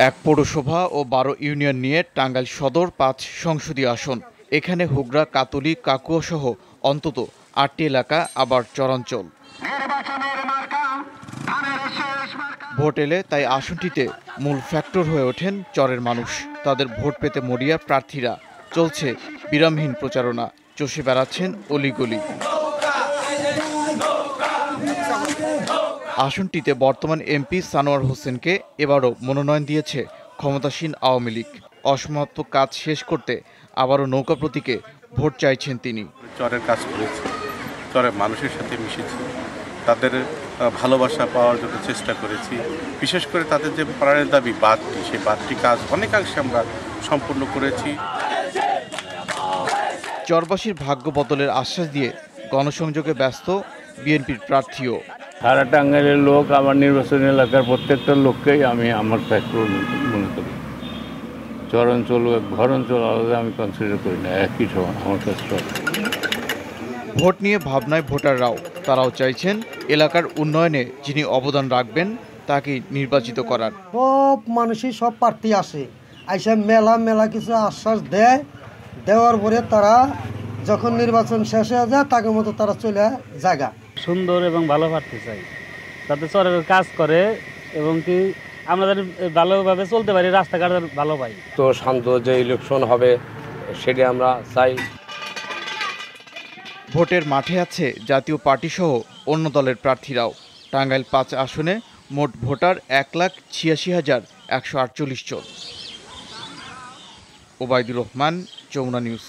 এক পৌরসভা ও 12 ইউনিয়ন নিয়ে টাঙ্গাইল সদর 5 সংসদীয় আসন। এখানে হুগরা, কাতলী, কাকুয়া সহ অন্তত 8টি এলাকা আবার চরাঞ্চল। ভোট এলে তাই আসনটিতে মূল ফ্যাক্টর হয়ে ওঠেন চরের মানুষ। তাদের ভোট পেতে মরিয়া প্রার্থীরা। চলছে বিরামহীন প্রচারণা, চষে বেড়াচ্ছেন অলিগলি। আসনটিতে বর্তমান এমপি সানোয়ার হোসেনকে এবারও মনোনয়ন দিয়েছে ক্ষমতাসীন আওয়ামী লীগ। অসমাপ্ত কাজ শেষ করতে আবারও নৌকা প্রতীকে ভোট চাইছেন তিনি। চরের কাজ করেছি, চরের মানুষের সাথে মিশেছি, তাদের ভালোবাসা পাওয়ার জন্য চেষ্টা করেছি। বিশেষ করে তাদের যে প্রাণের দাবি বাঁধটি, সেই বাঁধটি কাজ অনেকাংশে আমরা সম্পূর্ণ করেছি। চরবাসীর ভাগ্য বদলের আশ্বাস দিয়ে গণসংযোগে ব্যস্ত বিএনপির প্রার্থীও। সারা টাঙ্গাইলের লোক, আমার নির্বাচনী এলাকার প্রত্যেকটা লোককেই আমি আমার ফ্যাক্টর মনে করি। চরাঞ্চল ঘরাঞ্চল আলাদা আমি কনসিডার করি না, একই সমান আমার কাছে। ভোট নিয়ে ভাবনায় ভোটাররাও, তারাও চাইছেন এলাকার উন্নয়নে যিনি অবদান রাখবেন তাকে নির্বাচিত করার। সব মানুষই, সব প্রার্থী আসে, আইসা মেলা কিছু আশ্বাস দেওয়ার পরে তারা যখন নির্বাচন শেষ হয়ে যায় তাকে মতো তারা চলে জায়গা। সুন্দর এবং ভালো প্রার্থী চাই, যাতে চরের কাজ করে এবং কি আমরা যাতে ভালোভাবে চলতে পারি, রাস্তাঘাট ভালো পাই। তো শান্ত যে ইলেকশন হবে সেটা আমরা চাই। ভোটের মাঠে আছে জাতীয় পার্টি সহ অন্য দলের প্রার্থীরাও। টাঙ্গাইল 5 আসনে মোট ভোটার 1,86,148 জন। ওবায়দুর রহমান, যমুনা নিউজ।